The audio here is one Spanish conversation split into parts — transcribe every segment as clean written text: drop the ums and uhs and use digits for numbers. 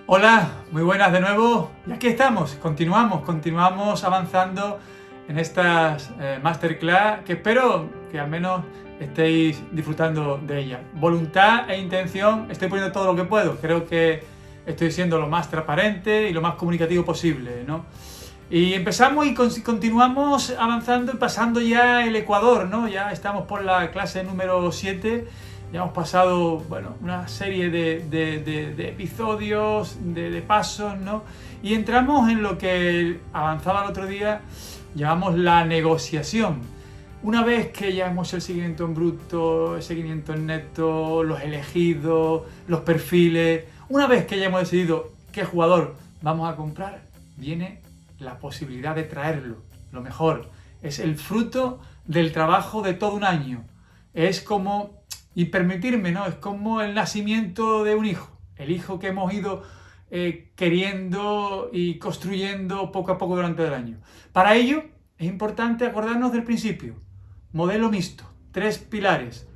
Hola, muy buenas de nuevo. Y aquí estamos, continuamos avanzando en estas masterclass que espero que al menos estéis disfrutando de ella. Voluntad e intención, estoy poniendo todo lo que puedo. Creo que estoy siendo lo más transparente y lo más comunicativo posible, ¿no? Y empezamos y continuamos avanzando y pasando ya el Ecuador, ¿no? Ya estamos por la clase número 7. Ya hemos pasado, bueno, una serie de episodios, de pasos, ¿no? Y entramos en lo que avanzaba el otro día, llamamos la negociación. Una vez que ya hemos hecho el seguimiento en bruto, el seguimiento en neto, los elegidos, los perfiles, una vez que ya hemos decidido qué jugador vamos a comprar, viene la posibilidad de traerlo. Lo mejor, es el fruto del trabajo de todo un año. Es como... Y permitirme, ¿no? Es como el nacimiento de un hijo. El hijo que hemos ido queriendo y construyendo poco a poco durante el año. Para ello, es importante acordarnos del principio. Modelo mixto. 3 pilares.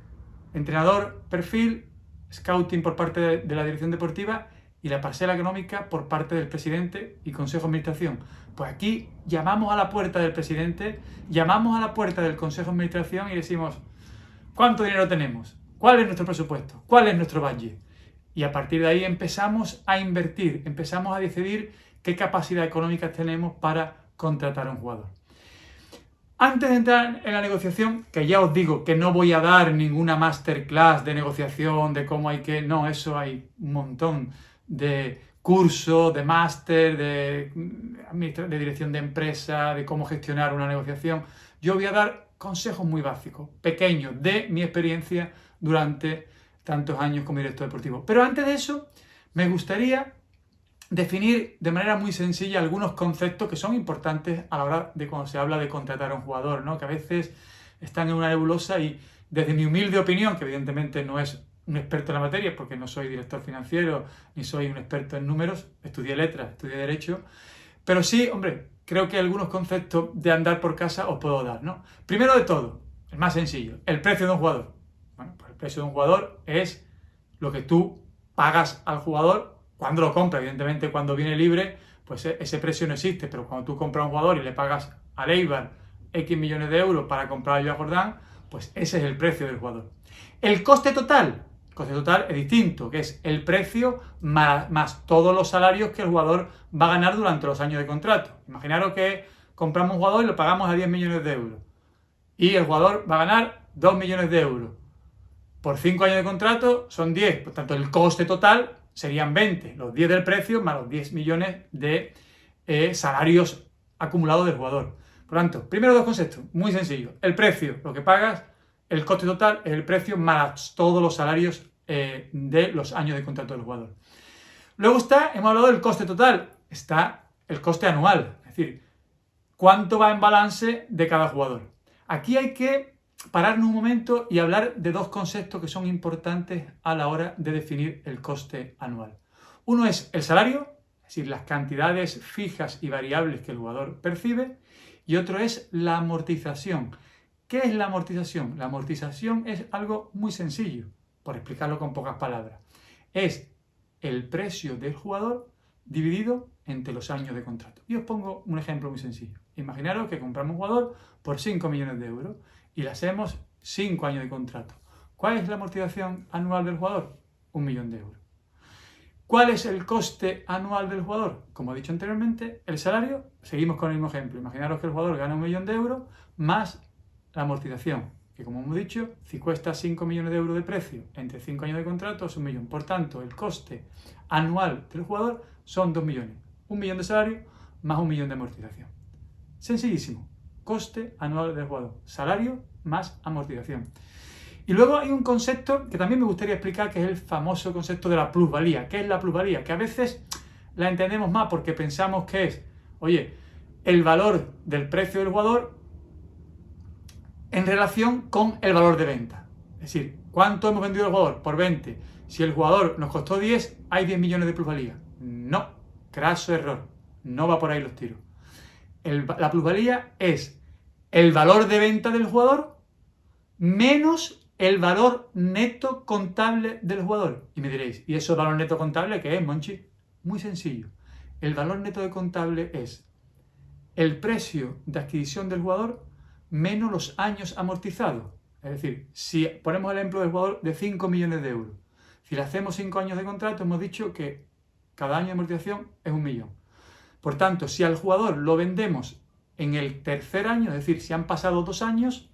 Entrenador, perfil, scouting por parte de la dirección deportiva y la parcela económica por parte del presidente y consejo de administración. Pues aquí llamamos a la puerta del presidente, llamamos a la puerta del consejo de administración y decimos, ¿cuánto dinero tenemos? ¿Cuál es nuestro presupuesto? ¿Cuál es nuestro budget? Y a partir de ahí empezamos a invertir, empezamos a decidir qué capacidad económica tenemos para contratar a un jugador. Antes de entrar en la negociación, que ya os digo que no voy a dar ninguna masterclass de negociación, de cómo hay que... No, eso hay un montón de cursos, de máster, de dirección de empresa, de cómo gestionar una negociación. Yo voy a dar consejos muy básicos, pequeños, de mi experiencia durante tantos años como director deportivo. Pero antes de eso, me gustaría definir de manera muy sencilla algunos conceptos que son importantes a la hora de cuando se habla de contratar a un jugador, ¿no? Que a veces están en una nebulosa y desde mi humilde opinión, que evidentemente no es un experto en la materia, porque no soy director financiero ni soy un experto en números, estudié letras, estudié derecho, pero sí, hombre, creo que algunos conceptos de andar por casa os puedo dar, ¿no? Primero de todo, el más sencillo, el precio de un jugador. Bueno, pues el precio de un jugador es lo que tú pagas al jugador cuando lo compra. Evidentemente, cuando viene libre, pues ese precio no existe, pero cuando tú compras a un jugador y le pagas al Eibar X millones de euros para comprar a Joao Jordán, pues ese es el precio del jugador. El coste total es distinto, que es el precio más todos los salarios que el jugador va a ganar durante los años de contrato. Imaginaros que compramos un jugador y lo pagamos a 10 millones de euros. Y el jugador va a ganar 2 millones de euros. Por 5 años de contrato son 10, por tanto el coste total serían 20, los 10 del precio más los 10 millones de salarios acumulados del jugador. Por lo tanto, primero dos conceptos, muy sencillos. El precio, lo que pagas, el coste total es el precio más todos los salarios de los años de contrato del jugador. Luego hemos hablado del coste total, está el coste anual, es decir, cuánto va en balance de cada jugador. Aquí hay que pararnos un momento y hablar de dos conceptos que son importantes a la hora de definir el coste anual. Uno es el salario, es decir, las cantidades fijas y variables que el jugador percibe, y otro es la amortización. ¿Qué es la amortización? La amortización es algo muy sencillo, por explicarlo con pocas palabras. Es el precio del jugador dividido entre los años de contrato. Y os pongo un ejemplo muy sencillo. Imaginaros que compramos un jugador por 5 millones de euros y le hacemos 5 años de contrato. ¿Cuál es la amortización anual del jugador? 1 millón de euros. ¿Cuál es el coste anual del jugador? Como he dicho anteriormente, el salario, seguimos con el mismo ejemplo. Imaginaros que el jugador gana 1 millón de euros más la amortización, que como hemos dicho, si cuesta 5 millones de euros de precio entre 5 años de contrato es 1 millón. Por tanto, el coste anual del jugador son 2 millones. 1 millón de salario más 1 millón de amortización. Sencillísimo. Coste anual del jugador. Salario más amortización. Y luego hay un concepto que también me gustaría explicar, que es el famoso concepto de la plusvalía. ¿Qué es la plusvalía? Que a veces la entendemos más porque pensamos que es, oye, el valor del precio del jugador en relación con el valor de venta. Es decir, ¿cuánto hemos vendido el jugador? Por 20. Si el jugador nos costó 10, hay 10 millones de plusvalía. No, craso error. No va por ahí los tiros. La plusvalía es el valor de venta del jugador menos el valor neto contable del jugador. Y me diréis, ¿y eso valor neto contable qué es, Monchi? muy sencillo. El valor neto de contable es el precio de adquisición del jugador menos los años amortizados. Es decir, si ponemos el ejemplo del jugador de 5 millones de euros, si le hacemos 5 años de contrato, hemos dicho que cada año de amortización es 1 millón. Por tanto, si al jugador lo vendemos en el tercer año, es decir, si han pasado 2 años,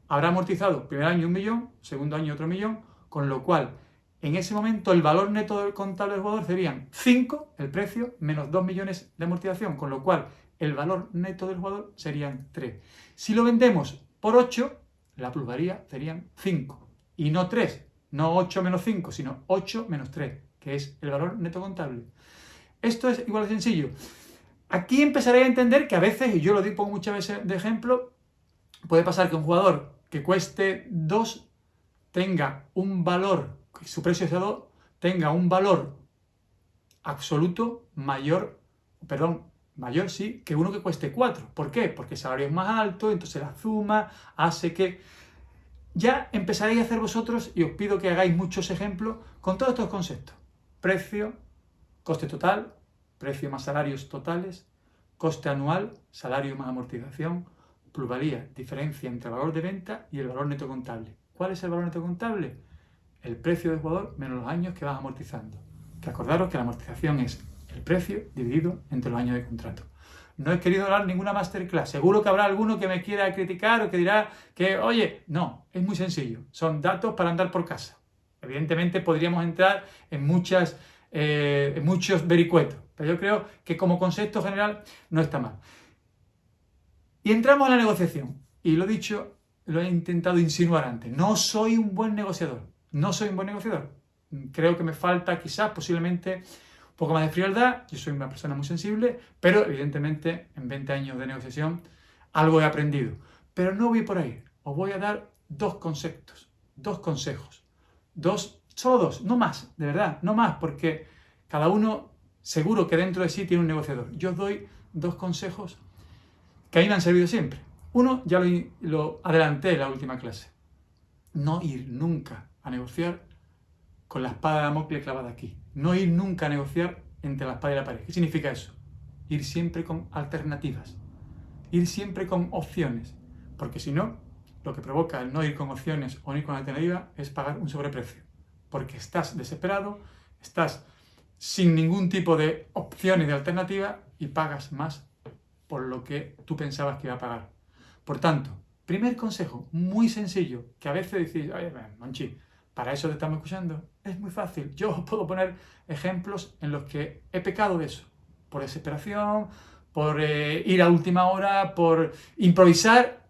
habrá amortizado primer año 1 millón, segundo año otro millón, con lo cual en ese momento el valor neto del contable del jugador serían 5, el precio, menos 2 millones de amortización, con lo cual el valor neto del jugador serían 3. Si lo vendemos por 8, la plusvalía serían 5 y no 3, no 8 menos 5, sino 8 menos 3, que es el valor neto contable. Esto es igual de sencillo. Aquí empezaré a entender que a veces, y yo lo pongo muchas veces de ejemplo, puede pasar que un jugador que cueste 2 tenga un valor, que su precio sea 2, tenga un valor absoluto mayor sí, que uno que cueste 4. ¿Por qué? Porque el salario es más alto, entonces la suma hace que... Ya empezaréis a hacer vosotros, y os pido que hagáis muchos ejemplos con todos estos conceptos. Precio, coste total, precio más salarios totales, coste anual, salario más amortización, plusvalía, diferencia entre el valor de venta y el valor neto contable. ¿Cuál es el valor neto contable? El precio del jugador menos los años que vas amortizando. Que acordaros que la amortización es el precio dividido entre los años de contrato. No he querido dar ninguna masterclass. Seguro que habrá alguno que me quiera criticar o que dirá que, oye, no, es muy sencillo. Son datos para andar por casa. Evidentemente podríamos entrar en muchos vericuetos, pero yo creo que como concepto general no está mal. Y entramos a la negociación. Y lo dicho, lo he intentado insinuar antes. No soy un buen negociador. No soy un buen negociador. Creo que me falta quizás, posiblemente, un poco más de frialdad. Yo soy una persona muy sensible, pero evidentemente en 20 años de negociación algo he aprendido. Pero no voy por ahí. Os voy a dar 2 conceptos, 2 consejos. Solo 2, no más, de verdad, no más, porque cada uno seguro que dentro de sí tiene un negociador. Yo os doy 2 consejos que a mí me han servido siempre. Uno, ya lo adelanté en la última clase. No ir nunca a negociar con la espada de Damocles clavada aquí. No ir nunca a negociar entre la espada y la pared. ¿Qué significa eso? Ir siempre con alternativas. Ir siempre con opciones. Porque si no, lo que provoca el no ir con opciones o no ir con alternativas es pagar un sobreprecio. Porque estás desesperado, estás sin ningún tipo de opciones de alternativa y pagas más por lo que tú pensabas que iba a pagar. Por tanto, primer consejo, muy sencillo, que a veces decís, oye, Monchi, para eso te estamos escuchando, es muy fácil. Yo os puedo poner ejemplos en los que he pecado de eso, por desesperación, por ir a última hora, por improvisar,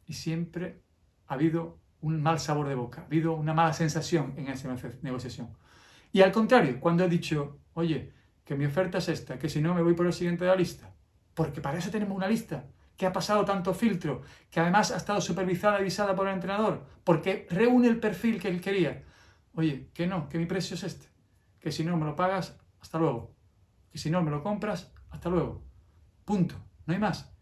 y siempre ha habido un mal sabor de boca, ha habido una mala sensación en esa negociación. Y al contrario, cuando he dicho, oye, que mi oferta es esta, que si no me voy por el siguiente de la lista, porque para eso tenemos una lista, que ha pasado tanto filtro, que además ha estado supervisada y avisada por el entrenador, porque reúne el perfil que él quería. Oye, que no, que mi precio es este, que si no me lo pagas, hasta luego, que si no me lo compras, hasta luego. Punto, no hay más.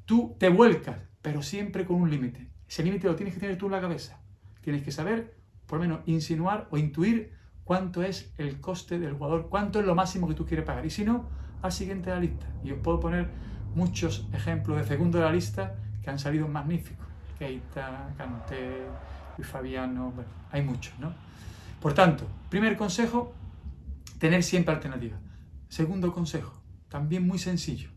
Tú te vuelcas, pero siempre con un límite. Ese límite lo tienes que tener tú en la cabeza. Tienes que saber, por lo menos, insinuar o intuir cuánto es el coste del jugador, cuánto es lo máximo que tú quieres pagar. Y si no, al siguiente de la lista. Y os puedo poner muchos ejemplos de segundo de la lista que han salido magníficos. Keita, Kanté, Luis Fabiano, bueno, hay muchos, ¿no? Por tanto, primer consejo, tener siempre alternativas. Segundo consejo, también muy sencillo,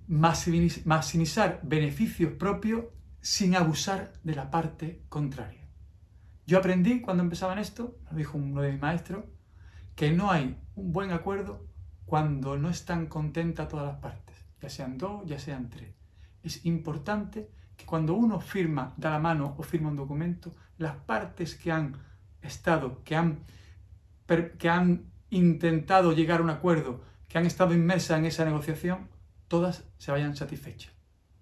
maximizar beneficios propios sin abusar de la parte contraria. Yo aprendí cuando empezaba en esto, lo dijo uno de mis maestros, que no hay un buen acuerdo cuando no están contentas todas las partes, ya sean 2, ya sean 3. Es importante que cuando uno firma, da la mano o firma un documento, las partes que han estado, que han intentado llegar a un acuerdo, que han estado inmersas en esa negociación, todas se vayan satisfechas,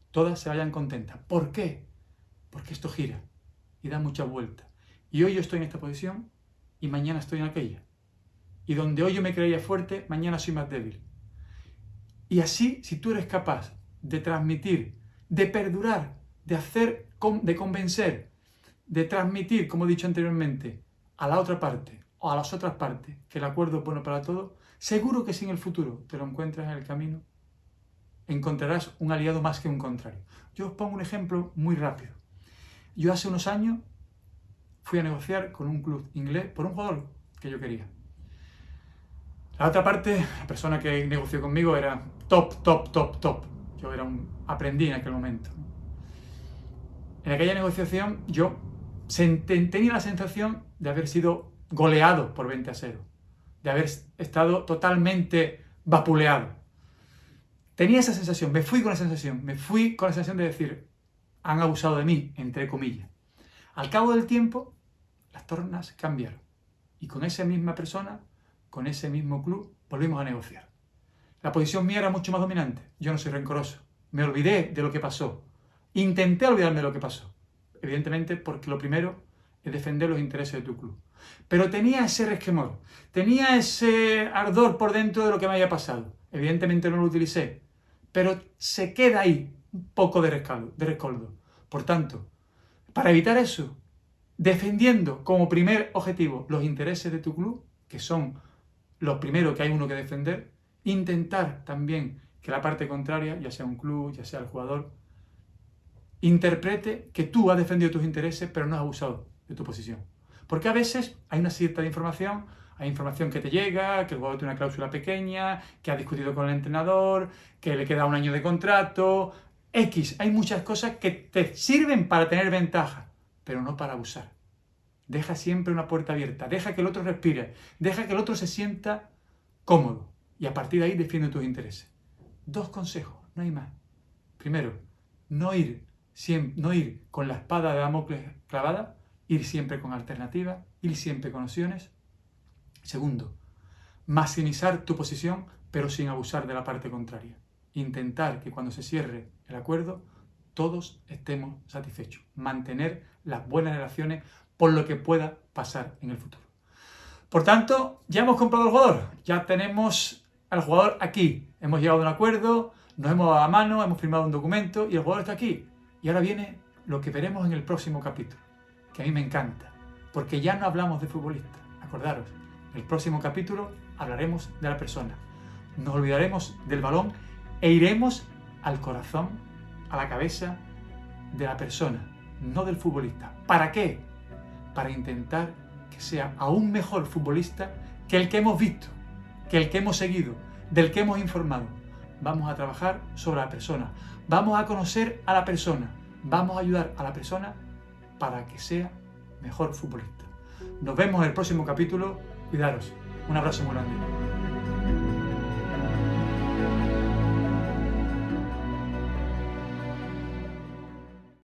todas se vayan contentas. ¿Por qué? Porque esto gira y da muchas vueltas. Y hoy yo estoy en esta posición y mañana estoy en aquella. Y donde hoy yo me creía fuerte, mañana soy más débil. Y así, si tú eres capaz de transmitir, de perdurar, de convencer, de transmitir, como he dicho anteriormente, a la otra parte o a las otras partes que el acuerdo es bueno para todos, seguro que si en el futuro te lo encuentras en el camino, encontrarás un aliado más que un contrario. Yo os pongo un ejemplo muy rápido. Yo hace unos años fui a negociar con un club inglés por un jugador que yo quería. La otra parte, la persona que negoció conmigo era top. Yo era un aprendiz en aquel momento. En aquella negociación yo tenía la sensación de haber sido goleado por 20-0, de haber estado totalmente vapuleado. Tenía esa sensación, me fui con la sensación de decir, han abusado de mí, entre comillas. Al cabo del tiempo, las tornas cambiaron. Y con esa misma persona, con ese mismo club, volvimos a negociar. La posición mía era mucho más dominante. Yo no soy rencoroso. Me olvidé de lo que pasó. Intenté olvidarme de lo que pasó. Evidentemente, porque lo primero es defender los intereses de tu club. Pero tenía ese resquemor, tenía ese ardor por dentro de lo que me había pasado. Evidentemente no lo utilicé, pero se queda ahí un poco de rescoldo. Por tanto, para evitar eso, defendiendo como primer objetivo los intereses de tu club, que son los primeros que hay uno que defender, intentar también que la parte contraria, ya sea un club, ya sea el jugador, interprete que tú has defendido tus intereses pero no has abusado de tu posición. Porque a veces hay una cierta información, hay información que te llega, que el jugador tiene una cláusula pequeña, que ha discutido con el entrenador, que le queda un año de contrato, X. Hay muchas cosas que te sirven para tener ventaja, pero no para abusar. Deja siempre una puerta abierta, deja que el otro respire, deja que el otro se sienta cómodo y a partir de ahí defiende tus intereses. 2 consejos, no hay más. Primero, no ir con la espada de Damocles clavada, ir siempre con alternativas, ir siempre con opciones. Segundo, maximizar tu posición, pero sin abusar de la parte contraria. Intentar que cuando se cierre el acuerdo, todos estemos satisfechos. Mantener las buenas relaciones por lo que pueda pasar en el futuro. Por tanto, ya hemos comprado al jugador, ya tenemos al jugador aquí. Hemos llegado a un acuerdo, nos hemos dado la mano, hemos firmado un documento y el jugador está aquí. Y ahora viene lo que veremos en el próximo capítulo, que a mí me encanta, porque ya no hablamos de futbolistas. Acordaros, en el próximo capítulo hablaremos de la persona. Nos olvidaremos del balón e iremos al corazón, a la cabeza de la persona, no del futbolista. ¿Para qué? Para intentar que sea aún mejor futbolista que el que hemos visto, que el que hemos seguido, del que hemos informado. Vamos a trabajar sobre la persona, vamos a conocer a la persona, vamos a ayudar a la persona para que sea mejor futbolista. Nos vemos en el próximo capítulo. Cuidaros. Un abrazo muy grande.